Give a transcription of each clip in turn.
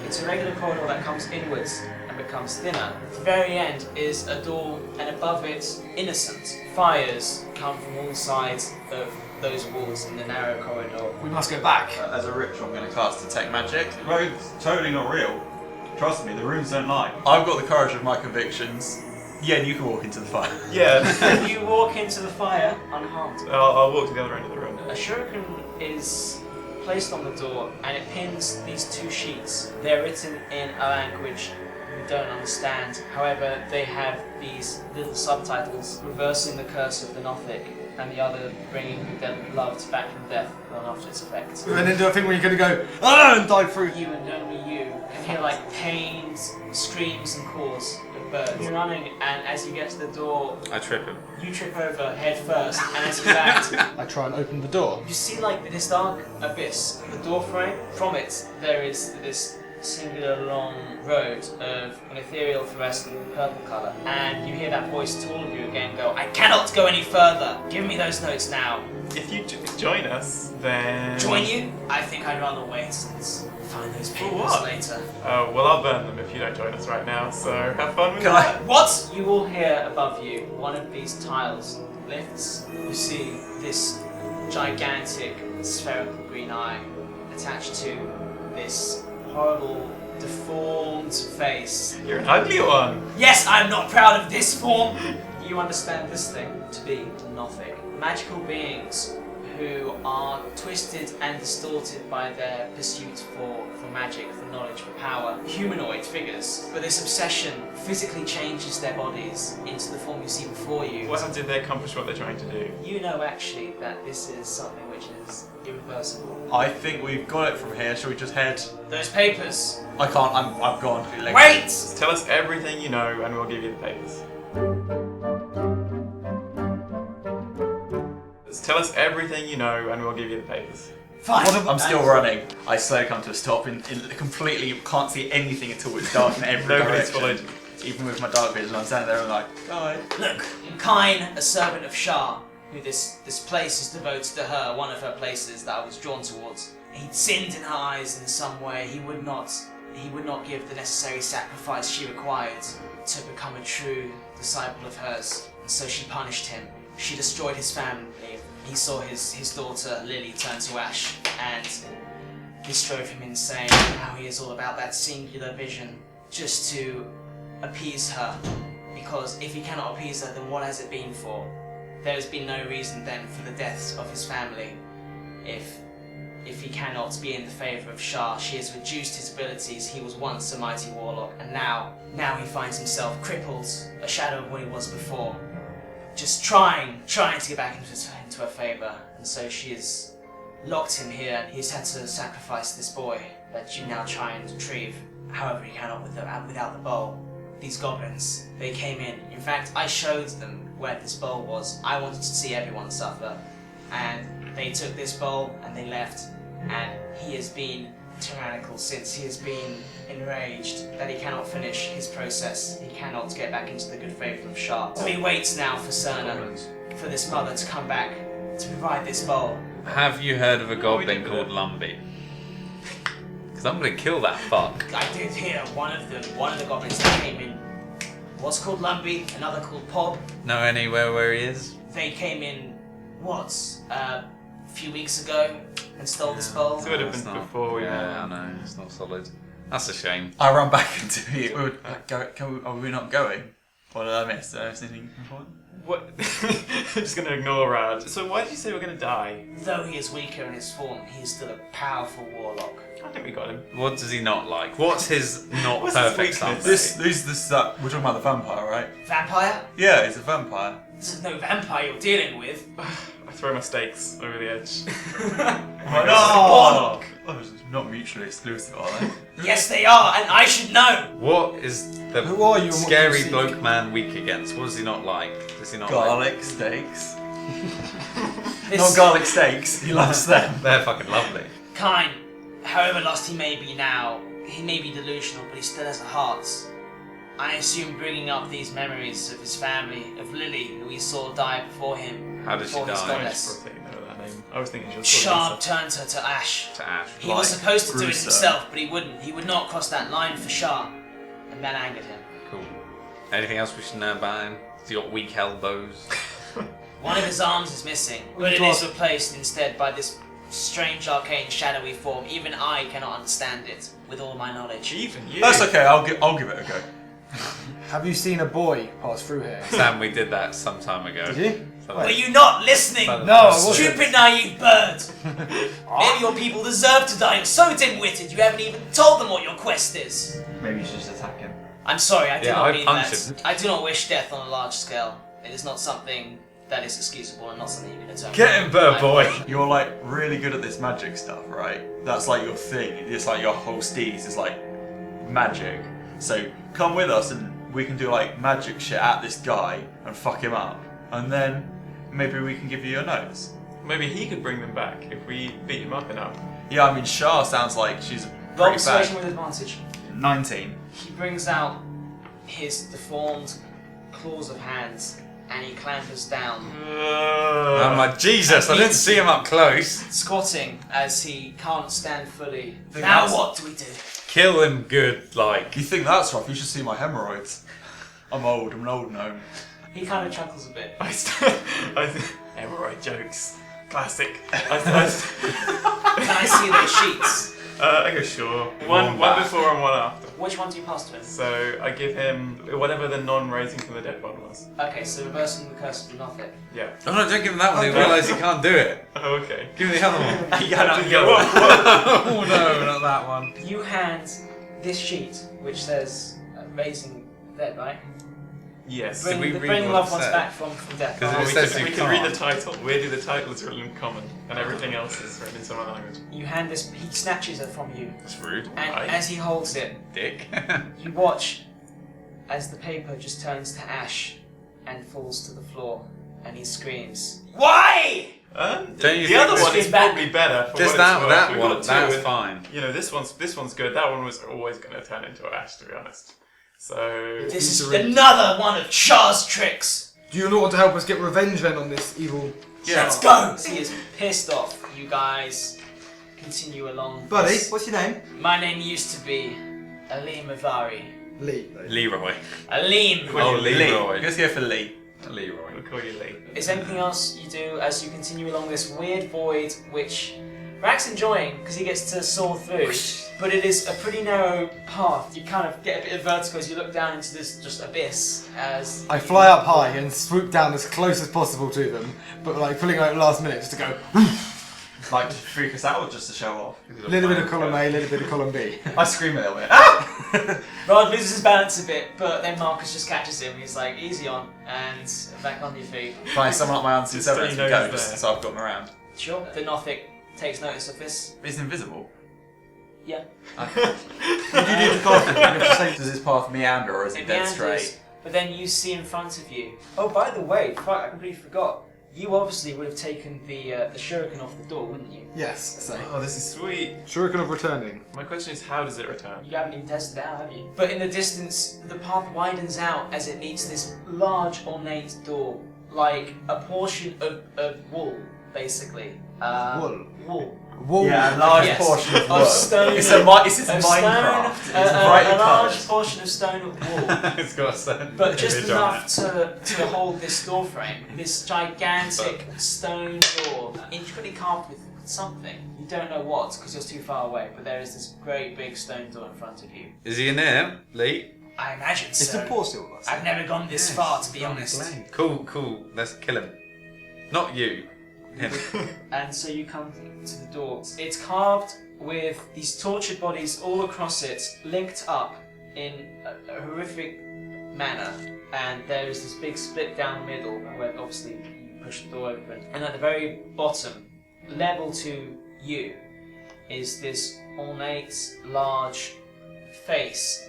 It's a regular corridor that comes inwards and becomes thinner. At the very end is a door, and above it, innocent. Fires come from all sides of those walls in the narrow corridor. We must go back. As a ritual, I'm going to cast Detect Magic. Road's totally not real. Trust me, the runes don't lie. I've got the courage of my convictions. Yeah, and you can walk into the fire. Yeah. You walk into the fire unharmed. I'll walk to the other end of the room. A shuriken is placed on the door, and it pins these two sheets. They're written in a language you don't understand. However, they have these little subtitles reversing the curse of the Nothic, and the other bringing their loved back from death on after its effects. We went into a thing where you're going to go, and die through. You and only you can hear like pained screams and calls of birds. You're running, and as you get to the door, I trip him. you trip over head first, and as you land, I try and open the door. you see like this dark abyss, the door frame. From it, there is this singular long road of an ethereal fluorescent purple colour, and you hear that voice to all of you again go, I cannot go any further! Give me those notes now! If you join us, then... Join you? I think I'd rather wait and find those papers what? later. Oh, well, I'll burn them if you don't join us right now, so have fun with Can that. What? You all hear above you, one of these tiles lifts. You see this gigantic spherical green eye attached to this horrible, deformed face. You're an ugly one. Yes, I'm not proud of this form! You understand this thing to be Nothic. Magical beings who are twisted and distorted by their pursuit for magic, for knowledge, for power. Humanoid figures. But this obsession physically changes their bodies into the form you see before you. What did they accomplish what they're trying to do? You know actually that this is something which is irreversible. I think we've got it from here. Shall we just head? Those papers. I can't. I've gone. Wait! Just tell us everything you know and we'll give you the papers. Just tell us everything you know and we'll give you the papers. Fine. I'm still running. I slowly come to a stop in completely can't see anything at all. It's dark in every Nobody's direction. followed. Even with my dark vision, I'm standing there and I'm like, guys. Look, Kine, a servant of Shah, who this place is devoted to her, one of her places that I was drawn towards. He'd sinned in her eyes in some way. He would not give the necessary sacrifice she required to become a true disciple of hers. And so she punished him. She destroyed his family. He saw his daughter Lily turn to ash, and this drove him insane. Now he is all about that singular vision, just to appease her. Because if he cannot appease her, then what has it been for? There has been no reason then for the deaths of his family. If he cannot be in the favour of Shah, she has reduced his abilities. He was once a mighty warlock, and now he finds himself crippled, a shadow of what he was before. Just trying to get back into her favour, and so she has locked him here, and he's had to sacrifice this boy that you now try and retrieve. However, he cannot without the bowl. These goblins, they came in. In fact, I showed them where this bowl was. I wanted to see everyone suffer, and they took this bowl and they left. And he has been tyrannical since. He has been enraged that he cannot finish his process. He cannot get back into the good favour of Shah. So he waits now for Sirna, for this mother to come back to provide this bowl. Have you heard of a goblin called Lumbee? Because I'm going to kill that fuck. I did hear one of the goblins that came in was called Lumbee, another called Pob. Know anywhere where he is? They came in, a few weeks ago and stole this bowl. So it would have It's been not- before we Yeah, I know. It's not solid. That's a shame. I run back into you. Are we not going? What did I miss? Did I miss anything important? What? I'm just gonna ignore Rad. So why did you say we're gonna die? Though he is weaker in his form, he is still a powerful warlock. I think we got him. What does he not like? What's his not What's his perfect weakness? stuff? We're talking about the vampire, right? Vampire? Yeah, he's a vampire. This is no vampire you're dealing with. I throw my stakes over the edge. Oh, it's not mutually exclusive, are they? Yes, they are, and I should know. What is the Who are you and what do scary you seek? bloke man weak against? What does he not like? Does he not Garlic steaks. This Not garlic steaks. He loves them. like? They're fucking lovely. Kine, however lost he may be now, he may be delusional, but he still has a heart. I assume bringing up these memories of his family, of Lily, who he saw die before him. How did she before his die? goddess. For a second, know that name. I was thinking she was Sharp called turned her to ash. To Ash. He was supposed to do it Bruiser. himself, but he wouldn't. He would not cross that line for Sharp, and that angered him. Cool. Anything else we should know about him? Has he got weak elbows? One of his arms is missing, but it is replaced instead by this strange, arcane, shadowy form. Even I cannot understand it with all my knowledge. Even you. That's okay. I'll give it a go. Have you seen a boy pass through here? Sam, we did that some time ago. Did you? Were you not listening? No, No, I wasn't. Stupid, naive bird! Maybe your people deserve to die. You're so dim-witted, you haven't even told them what your quest is. Maybe you should just attack him. I'm sorry, I do Yeah, not I mean punched that. him. I do not wish death on a large scale. It is not something that is excusable and not something you can atone. Get him, bird boy! You're like really good at this magic stuff, right? That's like your thing. It's like your whole steez is like magic. So come with us and we can do like magic shit at this guy and fuck him up. And then maybe we can give you your notes. Maybe he could bring them back if we beat him up enough. Yeah, I mean Shah sounds like she's Roll pretty persuasion bad. with advantage. 19. He brings out his deformed claws of hands and he clambers down, I'm like, Jesus, I didn't see him up close. squatting as he can't stand fully. Think Now that's- what do we do? Kill him good, like. You think that's rough? You should see my hemorrhoids. I'm an old gnome. He kind of chuckles a bit. Hemorrhoid jokes. Classic. Can I see those sheets? Okay, sure. One before and one after. Which one do you pass to him? So I give him whatever the non-raising from the dead one was. Okay, so reversing the curse of the Nothic. Yeah. Oh no, don't give him that one, he'll realise he can't do it. Oh, okay. Give me the other one. Whoa. Oh no, not that one. You hand this sheet, which says raising dead, right? Yes. Did we read Bring what loved it ones said? back from death. 'Cause Oh, it we says can, you we can read the can't. title. Weirdly, the title is written in common, and everything else is written in some other language. You hand this, he snatches it from you, That's rude. and Right. as he holds it, Dick. you watch as the paper just turns to ash and falls to the floor, and he screams, "Why?" Don't you The think other this one is is bad? probably better. For Just what it's that, worth. that We've one, got two, that's and, fine. You know, this one's good. That one was always going to turn into ash, to be honest. So This is another one of Char's tricks. Do you not want to help us get revenge then on this evil? Yeah. Let's go. He is pissed off. You guys continue along. Buddy, this. what's your name? My name used to be Alim Avari. Lee. Leroy. Alim. Oh, Lee. Leroy. Let's go for Lee. Leroy. we'll call you Lee. Is there anything else you do as you continue along this weird void, which Rack's enjoying because he gets to soar through, but it is a pretty narrow path. You kind of get a bit of vertigo as you look down into this just abyss. As I fly up high and swoop down as close as possible to them, but like pulling out last minute just to go. Like to freak us out or just to show off? A little bit of column A, a little bit of column B. I scream a little bit. Ah! Rod loses his balance a bit, but then Marcus just catches him. He's like, "Easy on," and back on your feet. Fine, someone up my answer Just seven so as you we know go, he's there. so I've got him around. Sure. The Nothic takes notice of this. He's invisible. Yeah. What do you do to cast him? You have to say, does his path meander or is it It dead meanders, straight? but then you see in front of you. Oh, by the way, fuck, I completely forgot. You obviously would have taken the shuriken off the door, wouldn't you? Yes, so. Oh, this is sweet. Shuriken of returning. My question is, how does it return? You haven't even tested it out, have you? But in the distance, the path widens out as it meets this large, ornate door, like a portion of wool, basically. Wool? Wool. Wool. Yeah, a large Yes. portion of Of wood. stone. It's Of Minecraft. stone, It's a brightly large coloured. portion of stone of wool. It's got a certain But just image on enough it. to hold this door frame. This gigantic stone door, intricately carved with something. You don't know what, because you're too far away, but there is this great big stone door in front of you. Is he in there, Lee? I imagine It's so. the paw still. I've never gone this far, to be honest. Cool, cool. Let's kill him. Not you. Him. And so you come to the door. It's carved with these tortured bodies all across it, linked up in a horrific manner. And there is this big split down the middle where obviously you push the door open. And at the very bottom, level to you, is this ornate, large face.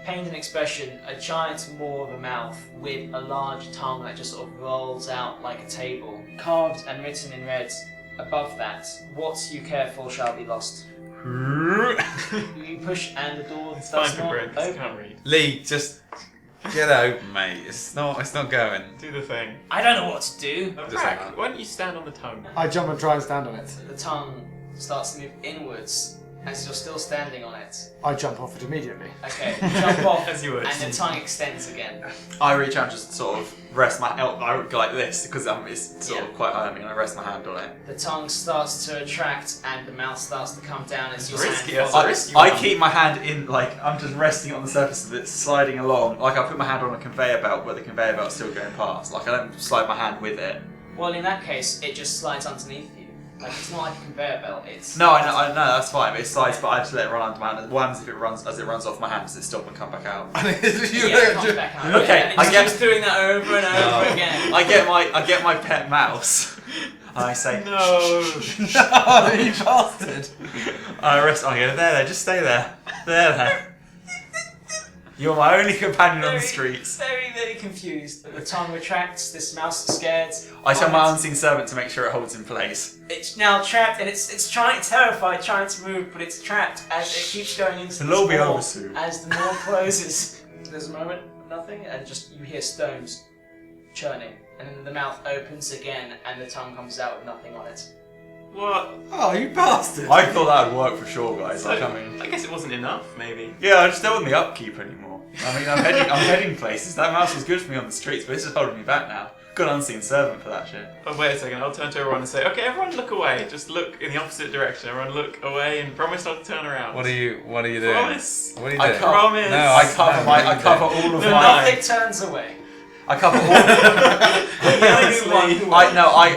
Painted expression, a giant maw of a mouth with a large tongue that just sort of rolls out like a table. Carved and written in red above that, what you care for shall be lost. You push and the door It's does fine for not Brent, 'cause he open. can't read. Lee, just Get open, mate. It's not going. Do the thing. I don't know what to do. Rack, why don't you stand on the tongue? I jump and try and stand on it. The tongue starts to move inwards as you're still standing on it. I jump off it immediately. Okay, jump off, As you would. and the tongue extends again. I reach out and just sort of rest my elbow. I go like this because it's sort of quite high on me, and I rest my hand on it. The tongue starts to retract, and the mouth starts to come down as your Risky, hand that's falls. a risky I one. keep my hand in, like, I'm just resting on the surface of it, sliding along. Like, I put my hand on a conveyor belt, but the conveyor belt's still going past. Like, I don't slide my hand with it. Well, in that case, it just slides underneath you. Like, it's not like a conveyor belt, it's... No, I know, that's fine, but it slides, but I just let it run under my hand. What happens if it runs, as it runs off my hand, does it stop and come back out? Yeah, it comes back out. Okay, and it I just get- keeps doing that over and over again. I get my pet mouse, and I say, No. No, you bastard! I rest, I go, there, just stay there. There. You're my only companion on the streets. Very, very confused. The tongue retracts, this mouse is scared. I tell my unseen servant to make sure it holds in place. It's now trapped, and it's terrified, trying to move, but it's trapped as it keeps going into It'll all this be wall. over soon. As the door closes, there's a moment, nothing, and just you hear stones churning, and then the mouth opens again, and the tongue comes out with nothing on it. What? Oh, you bastard! I thought that would work for sure, guys. Like, So, I mean, I guess it wasn't enough, maybe. yeah, I just don't want the upkeep anymore. I mean, I'm heading places. That mouse was good for me on the streets, but it's just holding me back now. Got an unseen servant for that shit. Oh, wait a second, I'll turn to everyone and say, okay, everyone look away. Just look in the opposite direction. Everyone look away and promise not to turn around. What are you doing? Promise. What are you I doing? can't- Promise. No, I cover all of No, my. Nothing turns away. I cover all.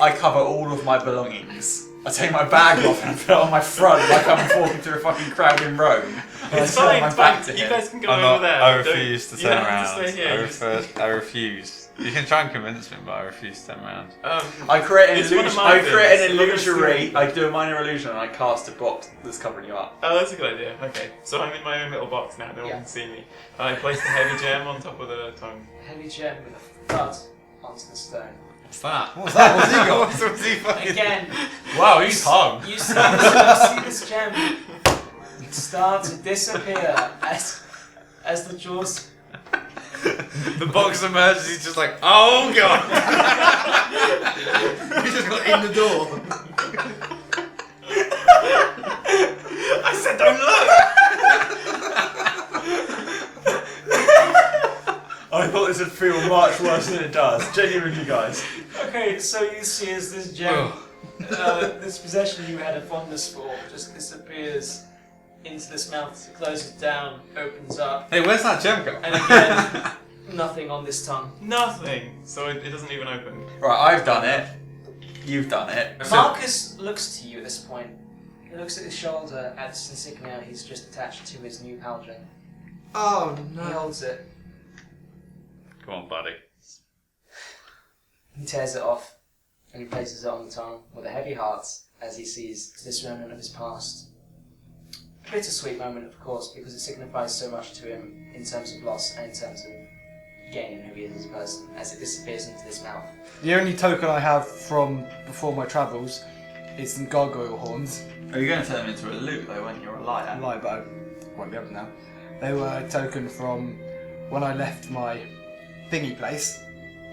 I cover all of my belongings. I take my bag off and put it on my front like I'm walking through a fucking crowd in Rome. And It's I turn fine, my it's back fine. to You him. guys can go I'm over not, there. I Don't- refuse to you turn don't have around. to stay here. I refuse. You can try and convince me, but I refuse to turn around. I create an It's one of illusion. my I create an things. Look at illusory. the- I do a minor illusion and I cast a box that's covering you up. Oh, that's a good idea. Okay, so I'm in my own little box now. No one can see me. I place the heavy gem on top of the tongue. Heavy gem with a thud onto the stone. What's that? What's that? What's he got? What's he fucking... Again, Wow, he's hung. you see this gem start to disappear as the jaws. The box emerges, he's just like, oh god! He just got in the door. I said don't look! I thought this would feel much worse than it does. Genuinely, guys. Okay, so you see as this gem, this possession you had a fondness for, just disappears into this mouth, closes down, opens up, Hey, where's that gem go? and again, nothing on this tongue. Nothing. So it doesn't even open. Right, I've done it. You've done it. Marcus looks to you at this point. He looks at his shoulder at this insignia he's just attached to his new pauldron. Oh He no. holds it, Come on, buddy. he tears it off, and he places it on the tongue with a heavy heart as he sees this remnant of his past. A bittersweet moment, of course, because it signifies so much to him in terms of loss and in terms of gaining who he is as a person as it disappears into this mouth. The only token I have from before my travels is some gargoyle horns. Are you going to turn them into a loot though when you're a liar? I lie, but I won't be able to now. They were a token from when I left my thingy place,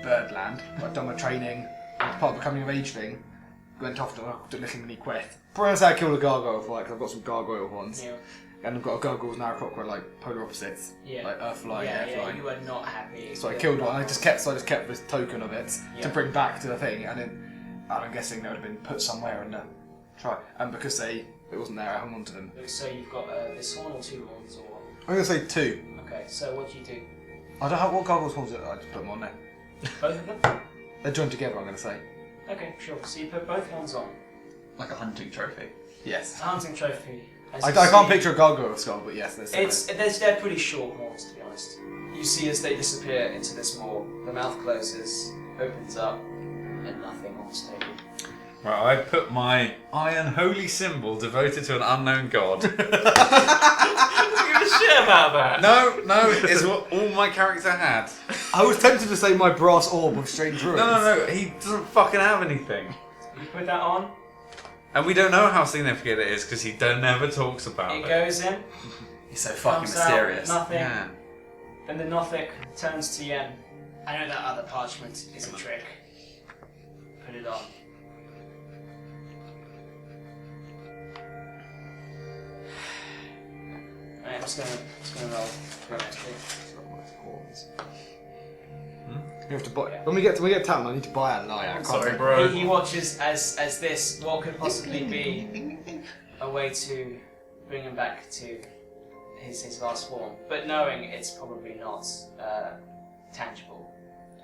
Birdland. I'd done my training, as part of the coming of age thing. Went off to a little mini quest. Probably how I killed a gargoyle for because I've got some gargoyle horns. Yeah. And I've got a gargoyle's narrow clockwork like polar opposites. Yeah. Like earth flying, air flying. you were not happy. So I with killed one. I that. just kept this token of it Yeah. to bring back to the thing, and then I'm guessing that would have been put somewhere in the try. And because it wasn't there, I hung on to them. So you've got this horn or two horns or... I'm gonna say 2. Okay, so what do you do? I don't have what gargoyle's horns are. I just put them on there. Both of them? They're joined together. I'm gonna say. Okay, sure. So you put both horns on. Like a hunting trophy. Yes. It's a hunting trophy. as I you can't see. picture a gargoyle skull, but yes, there's. They're pretty short horns, to be honest. You see as they disappear into this maw, the mouth closes, opens up, and nothing on the table. Right, I put my iron holy symbol devoted to an unknown god. Give a shit about that. No, it's what all my character had. I was tempted to say my brass orb of strange ruins. No, he doesn't fucking have anything. You put that on, And we don't know how significant it is because he never talks about it it. goes in, He's so fucking comes out, mysterious. nothing. Yeah. Then the Nothic turns to Yen. I know that other parchment is a trick. Put it on. Alright, I'm just gonna roll dramatically. You have to buy. When we get to town, I need to buy a lie. I can't Sorry, remember. bro. He watches as this, what could possibly be a way to bring him back to his last form, but knowing it's probably not tangible,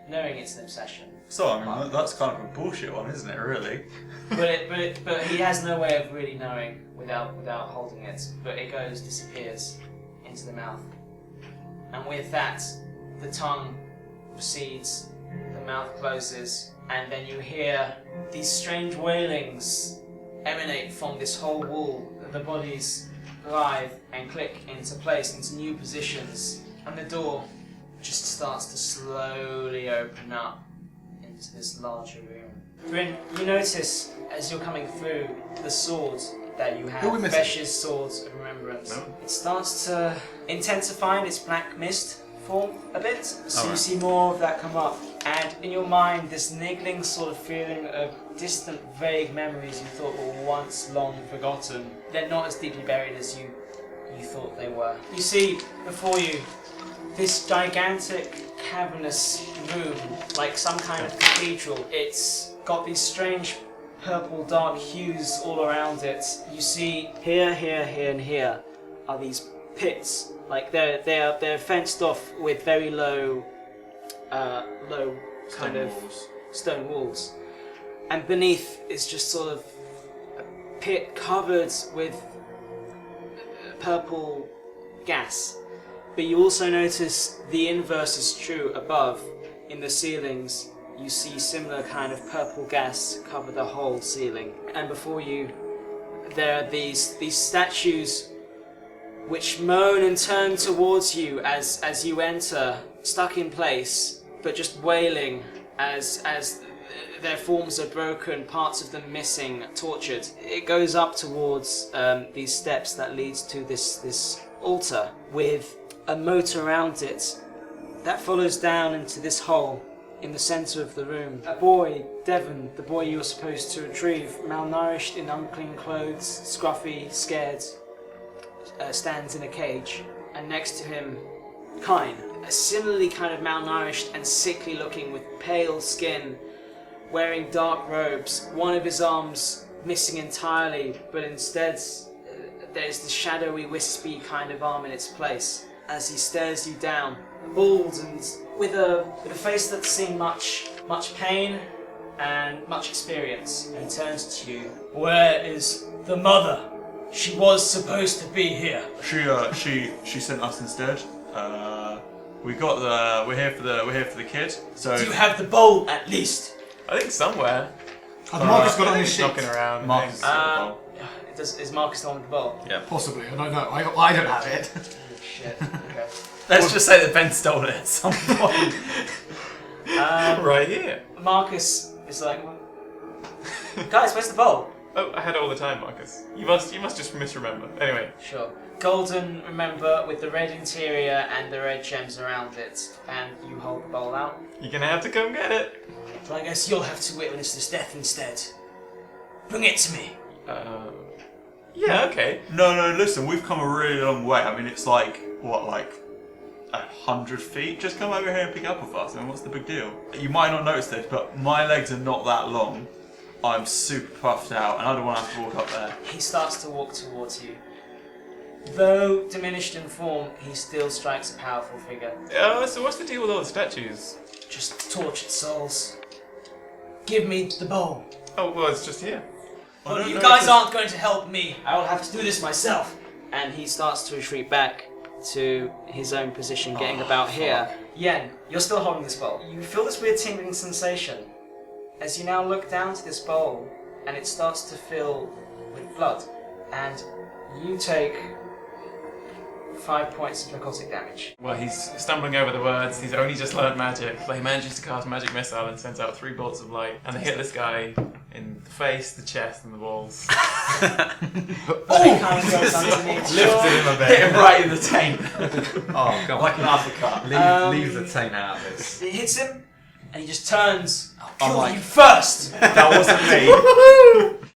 knowing it's an obsession. So I mean, that's kind of a bullshit one, isn't it? Really. But he has no way of really knowing without holding it. But it disappears into the mouth, and with that, the tongue recedes, the mouth closes, and then you hear these strange wailings emanate from this whole wall. The bodies writhe and click into place, into new positions, and the door just starts to slowly open up into this larger room. Bryn, you notice as you're coming through the sword that you have, Vesh's sword of remembrance. No. It starts to intensify in its black mist form a bit, so you Alright. see more of that come up, and in your mind this niggling sort of feeling of distant vague memories you thought were once long forgotten. They're not as deeply buried as you thought they were. You see before you this gigantic cavernous room, like some kind of cathedral. It's got these strange purple dark hues all around it. You see here, here, here and here are these pits. Like they're fenced off with very low kind of stone walls, and beneath is just sort of a pit covered with purple gas. But you also notice the inverse is true above. In the ceilings, you see similar kind of purple gas cover the whole ceiling, and before you, there are these statues which moan and turn towards you as you enter, stuck in place, but just wailing as their forms are broken, parts of them missing, tortured. It goes up towards these steps that leads to this altar with a moat around it that follows down into this hole in the centre of the room. A boy, Devon, the boy you were supposed to retrieve, malnourished in unclean clothes, scruffy, scared, stands in a cage, and next to him, Kine, similarly kind of malnourished and sickly looking with pale skin, wearing dark robes, one of his arms missing entirely, but instead there's the shadowy, wispy kind of arm in its place as he stares you down, bald and with a face that's seen much pain and much experience, and he turns to you. Where is the mother? She was supposed to be here. She sent us instead. We're here for the kid. So Do you have the bowl at least? I think somewhere. Has Marcus got on his sheet? Knocking around. Marcus. Is Marcus the one with the bowl? Yeah. Possibly. I don't know. I don't have it. Oh, shit. Okay. Let's just say that Ben stole it at some point. Right here. Marcus is like, guys, where's the bowl? Oh, I had it all the time, Marcus. You must just misremember. Anyway. Sure. Golden, remember, with the red interior and the red gems around it, and you hold the bowl out. You're gonna have to come get it. But I guess you'll have to witness this death instead. Bring it to me. Yeah, okay. No, listen, we've come a really long way. I mean, it's like 100 feet? Just come over here and pick it up with us. I mean, what's the big deal? You might not notice this, but my legs are not that long. I'm super puffed out, and I don't want to have to walk up there. He starts to walk towards you. Though diminished in form, he still strikes a powerful figure. So what's the deal with all the statues? Just tortured souls. Give me the bowl. Oh, well, it's just here. I Well, don't you know guys if aren't going to help me. I will have to do this myself. And he starts to retreat back to his own position, getting about here. Yen, you're still holding this bowl. You feel this weird tingling sensation as you now look down to this bowl, and it starts to fill with blood. And you take 5 points of necrotic damage. Well, he's stumbling over the words. He's only just learnt magic, but he manages to cast magic missile and sends out 3 bolts of light, and they hit this guy in the face, the chest, and the balls. Oh! Kind of goes underneath. Lifted him a bit. Hit him right in the taint. Oh, God. Like an uppercut. Leave the taint out of this. It hits him, and he just turns. I'll I'm kill like- you first! That wasn't me.